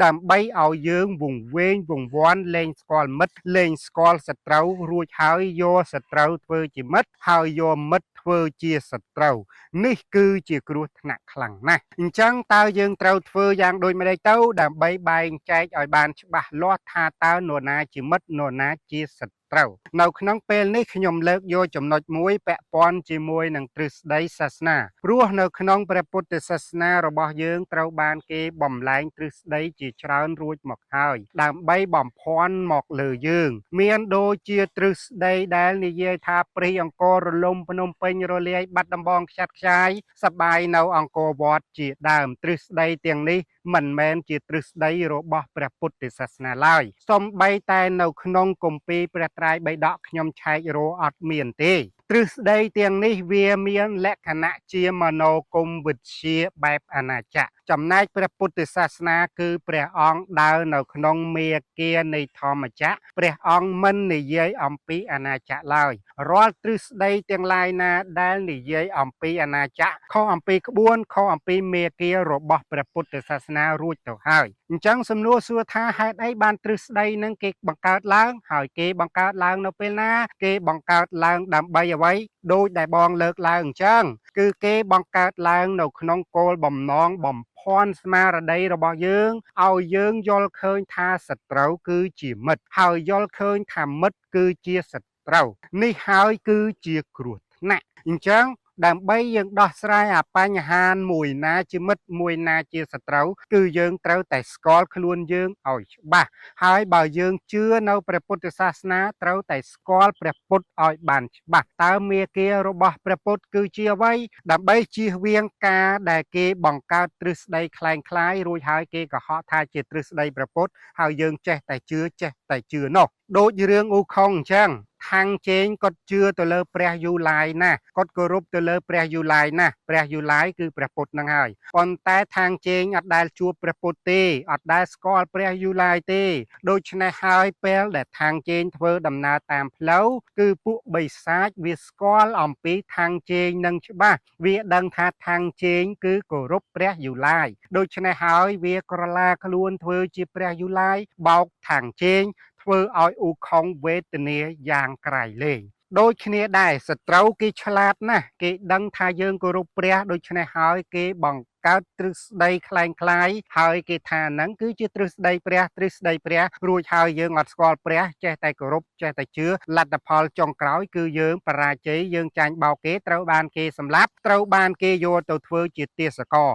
ដើម្បីឲ្យយើងវង្វេងវង្វាន់លែងស្គាល់មិត្តលែងស្គាល់សត្រូវរួចហើយយកសត្រូវធ្វើជាមិត្តហើយយកមិត្តធ្វើជាសត្រូវនេះគឺជាគ្រោះថ្នាក់ខ្លាំងណាស់អញ្ចឹងតើយើងត្រូវធ្វើយ៉ាងដូចម្តេចទៅដើម្បីបែងចែកឲ្យបានច្បាស់លាស់ថាតើនរណាជាមិត្តនរណាជាសត្រូវនៅក្នុងពេលនេះខ្ញុំលើកយកចំណុចមួយពាក់ព័ន្ធជាមួយនឹងទ្រឹស្ដីសាសនាព្រោះនៅក្នុងព្រះពុទ្ធសាសនារបស់យើងត្រូវបានគេបំលែងទ្រឹស្ដីជាច្រើនរួចមកហើយដើម្បីបំភាន់មកលើយើងមានដូចជាទ្រឹស្ដីដែលនិយាយថាព្រៃអង្គររលំភ្នំពេញរលាយបាត់ដំបងខ្ចាត់ខ្ចាយសបាយនៅអង្គរវត្តជាដើមទ្រឹស្ដីទាំងនេះមិនមែនជាទ្រឹស្ដីរបស់ព្រះពុទ្ធសាសនាឡើយសូម្បីតែនៅក្នុងគម្ពីរព្រះត្រៃបិដកខ្ញុំឆែករកអត់មានទេទ្រឹស្ដីទាំងនេះវាមានលក្ខណៈជាមโนគមវិទ្យាបែបអាណាចក្រចំណែកព្រះពុទ្ធសាសនាគឺព្រះអង្គដើរនៅក្នុងមាគ៌ានៃធម្មចក្រព្រះអង្គមិននិយាយអំពីអាណាចក្រឡើយរាល់ទ្រឹស្ដីទាំងឡាយណាដែលនិយាយអំពីអាណាចក្រខុសអំពីក្បួនខុសអំពីមាគ៌ារបស់ព្រះពុទ្ធសាសនារួចទៅហើយអញ្ចឹងសំណួរសួរថាហេតុអីបានទ្រឹស្ដីនឹងគេបង្កើតឡើងហើយគេបង្កើតឡើងនៅពេលណាគេបង្កើតឡើងដើម្បីអ្វីដូចដែលបងលើកឡើងអញ្ចឹងគឺគេបង្កើតឡើងនៅក្នុងគោលបំណងបំភាន់ស្មារតីរបស់យើងឲ្យយើងយល់ឃើញថាសត្រូវគឺជាមិត្តហើយយល់ឃើញថាមិត្តគឺជាសត្រូវនេះហើយគឺជាគ្រោះថ្នាក់អញ្ចឹងដើម្បីយើងដោះស្រាយអាបញ្ហាមួយណាជាមិត្តមួយណាជាសត្រូវគឺយើងត្រូវតែស្គាល់ខ្លួនយើងឲ្យច្បាស់ហើយបើយើងជឿនៅព្រះពុទ្ធសាសនាត្រូវតែស្គាល់ព្រះពុទ្ធឲ្យបានច្បាស់តើមាគ៌ារបស់ព្រះពុទ្ធគឺជាអ្វីដើម្បីជៀសវាងការដែលគេបង្កើតទ្រឹស្ដីคล้ายៗរួចហើយគេកុហកថាជាទ្រឹស្ដីព្រះពុទ្ធហើយយើងចេះតែជឿនោះដូចរឿងអ៊ូខុងអញ្ចឹងខាងជេងគាត់ជឿទៅលើព្រះយូឡាយណាគាត់គោរពទៅលើព្រះយូឡាយណាព្រះយូឡាយគឺព្រះពុទ្ធនឹងហើយប៉ុន្តែខាងជេងអត់ដែលជួបព្រះពុទ្ធទេអត់ដែលស្គាល់ព្រះយូឡាយទេដូច្នេះហើយពេលដែលខាងជេងធ្វើដំណើរតាមផ្លូវគឺពួកបិសាចវាស្គាល់អំពីខាងជេងនឹងច្បាស់វាដឹងថាខាងជេងគឺគោរពព្រះយូឡាយដូច្នេះហើយវាក្រឡាខ្លួនធ្វើជាព្រះយូឡាយបោកខាងជេងធ្វើឲ្យអ៊ូខុងវេទនាយ៉ាងក្រៃលែងដូចគ្នាដែរសត្រូវគេឆ្លាតណាស់គេដឹងថាយើងគោរពព្រះដូច្នេះហើយគេបង្កើតទ្រឹស្ដីคล้ายៗហើយគេថាហ្នឹងគឺជាទ្រឹស្ដីព្រះរួចហើយយើងអត់ស្គាល់ព្រះចេះតែគោរពចេះតែជឿលទ្ធផលចុងក្រោយគឺយើងបរាជ័យយើងចាញ់បោកគេត្រូវបានគេសម្លាប់ត្រូវបានគេយកទៅធ្វើជាទាសករ